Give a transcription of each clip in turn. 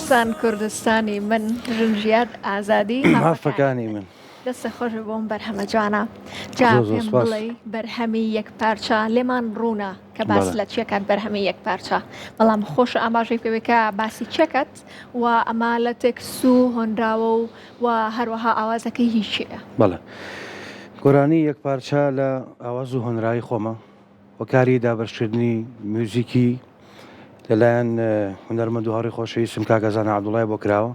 کوردستان کوردستانی من ژنجیات ئازادی مافەکانی من دەستە خۆش بۆم بەرهەمە جوانە جا پێم بڵێ بەرهەمی یەک پارچە لێمان ڕوونە کە باس لە چێکات بەرهەمی یەک پارچە بەڵام خۆش ئاماژەی پێوێکە باسی چێکت و ئەما لە تێکس و هۆنراوە و هەروەها ئاوازەکەی هیچیە بەڵێ گۆرانی یەک پارچە لە ئاواز و هۆنرایی خۆمە وەکاری دابەشکردنی میوزیکی لەلایەن هونەرمەند و هەڕی خۆشەویستم کاکەزانە عەبدوڵڵای بۆ کراوە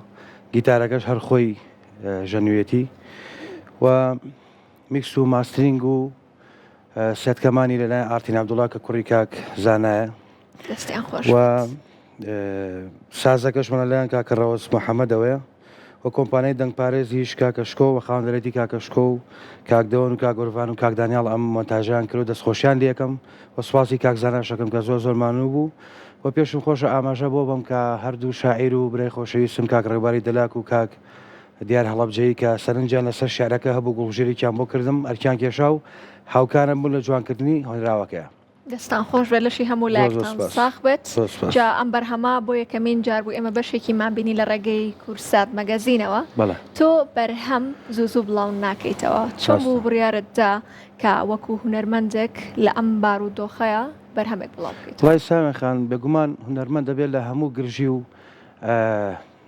گیتارەکەش هەر خۆی ژەنوێتی و میکس و ماسترینگ و سێتکەمانی لەلایەن ئارتین عەبدوڵڵا کە کوڕی کاک زانایە دەستیان خۆش و سازەکەش من لەلایەن کاکە ڕەوەس محەممەدەوەیە و کۆمپانیای دەنگپارێزیش کاکەشکۆ و خاوەندەرێتی کاکەشکۆ و کاکدەوەن و کاگۆرڤان و کاک دانیاڵ ئەم مۆنتاژیان کرد و دەستخۆشیان لێ یەکەم و سوپاسی کاک زاناشەکەم کە زۆر مانوو بوو و پێشم خۆشە ئاماژە بۆ بم کە هەردوو شاعیر و برای خۆشەویستم کاک ڕێباری دەلاک و کاک دیار هەڵەبجەیی کە سەرنجیان لەسەر شعرەکە هەبوو گوڵژێرێکیان بۆ کردم ئەرکیان کێشا و هاوکارم بوون لە جوانکردنی هۆنراوەکەیە دەستان خۆش بێت لەشی هەموو لایەکتان ساخ بێت جا ئەم بەرهەما بۆ یەکەمین جار بوو ئێمە بەشێکی مابینی لە ڕێگەی کورسات مەگەزینەوە تۆ بەرهەم زوو بڵاو ناکەیتەوە چۆن بوو بڕیارتدا کە وەکو هونەرمەندێک لە ئەم بارودۆخەیە بەرهەمێک بڵاو بکەیت وڵای ساوێن خان بێگومان هونەرمەند دەبێت لە هەموو گرژی و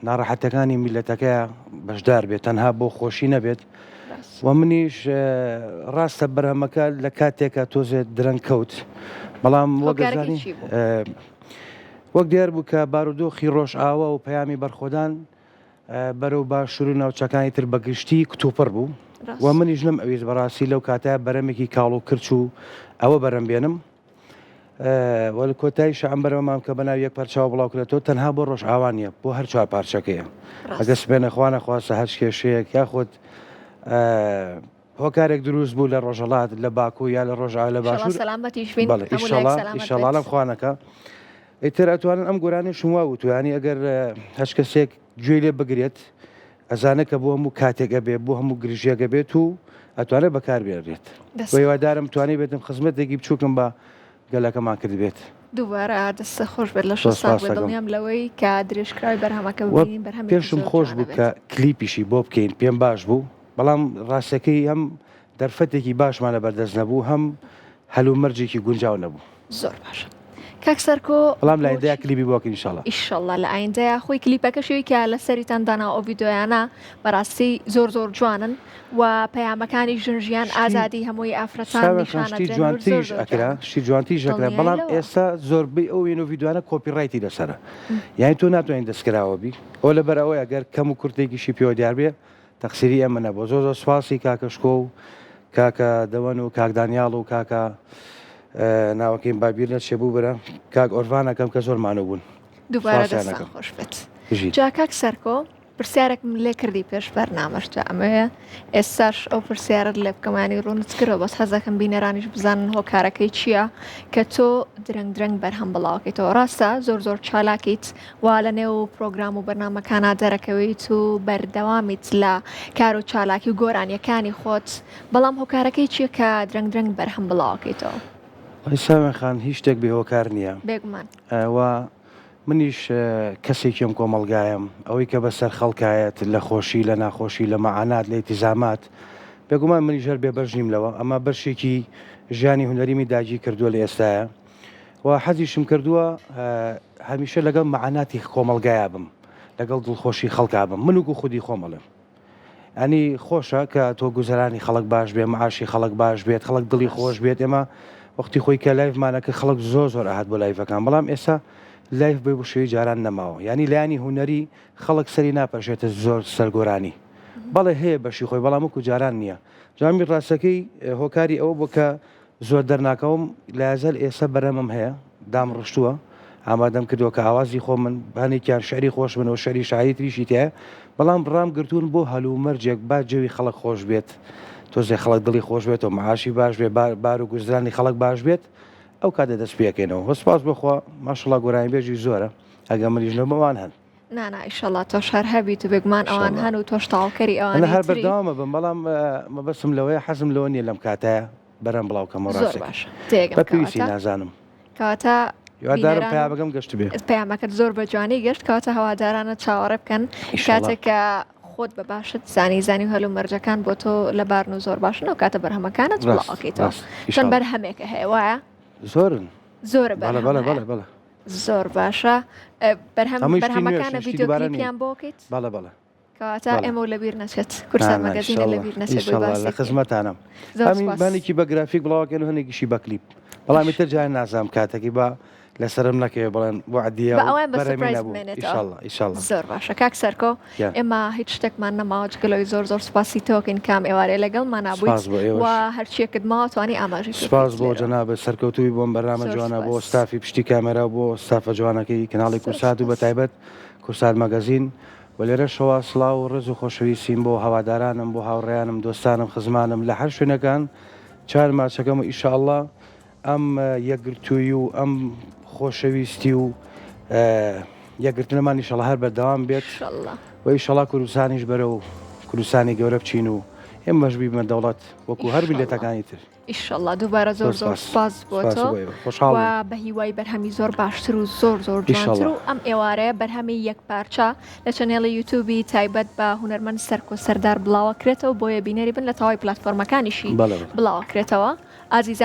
ناڕەحەتەکانی میلەتەکەیە بەشدار بێت تەنها بۆ خۆشی نەبێت و منیش ڕاستە بەرهەمەکە لە کاتێکە تۆزێت درەنگ کەوت بەڵام وەگەزانی وەک دیار بوو کە بارودۆخی ڕۆژ ئاوە و پەیامی بەرخۆدان بەرەو باشوور و ناوچەکانی تر بەگشتی کتوپڕ بوو و منیش نم ئەویست بەڕاستی لەو کاتە بەرەمێکی کاڵ و کرچ و ئەوە بەرەم بێنم وەل کۆتایی شەعەم بەرەوەمام کە بەناو یەک پارچاوە بڵاوکرێتەوە تەنها بۆ ڕۆژ ئاوانیە بۆ هەر چوار پارچەکەیە ئەگەس بێنە خوانە خواستە هەر کێشەیەک یاخۆت هۆکارێک دروست بوو لە ڕۆژەڵات لە باکوو یا لە ڕۆژئاوا لە باشوور ئیشەڵا خوانەکە ئیتر ئەتوانن ئەم گۆرانی شما وتوانی ئەگەر هەچ کەسێک گوێی لێ بگرێت ئەزانە کە بۆ هەموو کاتێکە بێت بۆ هەموو گرژیەکە بێت و ئەتوانێت بەکاربێنرێت هیوادارم توانی بێتم خزمەتێکی بچووکم بە گەلەکەمان کرد بێت دووبارە دەستە خۆش بێت لە دڵنیام لەوەی کە درێژکراوی بەرهەمەکە بەرهەم پێشم خۆش بوو کە کلیپیشی بۆ بکەین پێم باش بوو بەڵام ڕاستەکەی هەم دەرفەتێکی باشمان لە بەردەست نەبوو هەم هەلومەرجێکی گونجاو نەبوو زۆر باشە کاک سەرکۆ بەڵام لە ئایندەیە کلیپی بۆکەین ئینشاڵڵا ئیشەڵڵا لە ئایندەیە خۆی کلیپەکە شێوی کە لە سەریتان دانا ئەو ڤیدۆیانە بەڕاستی زۆر جوانن و پەیامەکانی ژنجیان ئازادی هەمووی ئافرەتان جوانتیش ئەکرا شتی جوانتیش ئەکرا بەڵام ئێستا زۆربەی ئەو وێن و ڤیدۆیانە کۆپیڕایتی لەسەرە یانی تۆ ناتوانین دەستکراوە بی ئەو لەبەر ئەوەی ئەگەر کەم و کورتێکیشی پێوە دیار بێ تەقسیری ئەمە نەبوو زۆر سوپاسی کاکەشکۆ و کاکە دەوەن و کاک دانیاڵ و کاکە ناوەکەیم بابیر نەچێ بوو بەرە کاک ئۆرڤانەکەم کە زۆر مانە بوون دووبارە دەستان خۆش بێت جا کاک سەرکۆ پرسیارێکم لێ کردی پێش بەرنامەشجا ئەمەیە ئێستاش ئەو پرسیارت لێ بکەمانی ڕوونت کردەوە بەس حەزەکەم بینەرانیش بزانن هۆکارەکەی چییە کە تۆ درەنگ بەرهەم بڵاوکەیتەوە ڕاستە زۆر چالاکیت وا لە نێو پرۆگرام و بەرنامەکانە دەرەکەویت و بەردەوامیت لە کار و چالاکی و گۆرانیەکانی خۆت بەڵام هۆکارەکەی چییە کە درەنگ بەرهەم بڵاوکەیتەوە ساوێن خان هیچ شتێک بێ هۆکار نییە بێگومان و منیش کەسێکیم کۆمەڵگایەم ئەوەی کە بەسەر خەڵکایەت لە خۆشی لە ناخۆشی لە مەعانات لە ئیتیزامات بێگومان منیش هەر بێبەش نیم لەوە ئەمە بەشێکی ژیانی هونەریمی داگی کردووە لە ئێستاە و حەزیشم کردووە هەمیشە لەگەڵ مەعاناتی کۆمەڵگایە بم لەگەڵ دڵخۆشی خەڵکا بم من وەکو خودی خۆمەڵێم ئەنی خۆشە کە تۆ گوزەرانی خەڵک باش بێ معاشی خەڵک باش بێت خەڵک دڵی خۆش بێت ئێمە وەختی خۆی کە لایفمانەکە خەڵک زۆر ئاهات بۆ لایفەکان بەڵام ئێستا لایف بێ بۆ شوێی جاران نەماوە ینی لایانی هونەری خەڵک سەری ناپەشێتە زۆر سەرگۆرانی بەڵێ هەیە بەشی خۆی بەڵام وەکو جاران نییە جامی ڕاستەکەی هۆکاری ئەوە بۆ کە زۆر دەرناکەوم لە ئازەل ئێستا بەرەمم هەیە دام ڕشتووە ئامادەم کردووە کە ئاوازی خۆ من بانێکیان شعری خۆش منەوە شەری شاعری تریشی تایە بەڵام ڕام گرتوون بۆ هەلومەرجێک با جەوی خەڵک خۆش بێت تۆزێ خەڵک دڵی خۆش بێت و معاشی باش بێ بار و گوزرانی خەڵک باش بێت ئەو کاتە دەست پێکەینەوە هەسپاس بخوا ماشەڵڵا گۆرانی بێژی زۆرە ئەگە مریژنەوە بەوان هەن نانا ئیشەڵڵا تۆ شار هەبیت و بێگومان ئەوان هەن و تۆش تاڵکەری ئەوان هەر بەردەوامە بم بەڵام مەبەسم لەوەیە حەزم لەوە نییە لەم کاتایە بەرەم بڵاوکەمە ڕاستێک بەپێویستی نازانم کاتە یوادارم پیا بەگەم گەشت بێ پەیامەکەت زۆر بە جوانی گەشت کەواتە هەوادارانە چاوەڕێ بکەن کاتێک کە خۆت بە باشت زانی و هەلو مەرجەکان بۆ تۆ لە بارن و زۆر باشن و کاتە بەرهەمەکانت بڵاوکەیتەوە چەند بەرهەمێکە هەیە وایە زۆرە بەڵێ زۆر باشە بەرهەمەکانە ڤیدیۆ کلیپیان بۆ بکەیت بەڵێ کەواتە ئێمە لەبیر نەچێت کورسان مەگەزینە لەبیر نەچێت لە خزمەتانم بانێکی بە گرافیک بڵاوکەن و هەنێکیشی بە کلیپ بەڵامی تر جای نازام کاتێکی بە لەسرم نەکەوێ بڵێن بۆ عدیە زۆر باشە کاک سەرکۆ ئێمە هیچ شتێکمان نەماوە جگەلەوەی زۆر سوپاسی تۆکەین کام ئێوارێ لەگەڵمان نابوویت و هەرچیەکت ماوە توانی ئاماژی سپاس بۆ جەنابە سەرکەوتووی بۆم بەرنامە جوانە بۆ ستافی پشتی کامێرا بۆ ستافە جوانەکەی کەناڵی کورسات و بە تایبەت کورسات مەگەزین و لێرە شەوا سڵاو و ڕێز و خۆشەویستیم بۆ هەوادارانم بۆ هاوڕێیانم دۆستانم خزمانم لە هەر شوێنەکان چار ماچەکەم و ئیشەڵڵا ئەم یەکگرتووی و ئەم خۆشەویستی و یەکگرتنەمان ئیشەڵڵا هەر بەردەوام بێت و ئیشەڵڵا کوردستانیش بەرە و کوردستانی گەورە بچین و ئێمەش بیبمە دەوڵەت وەکو هەر بیلێتەکانی تر ئیشەڵڵا دووبارە زۆر سپاس بۆ تۆ و بە هیوای بەرهەمی زۆر باشتر و زۆر جوانتر و ئەم ئێوارەیە بەرهەمی یەک پارچە لە چەنێڵی یوتیوبی تایبەت بە هونەرمەند سەرکۆ سەردار بڵاوەکرێتەوە بۆیە بینەری بن لە تەواوی پلاتفۆرمەکانیشی بڵاوەکرێتەوە ئازیزان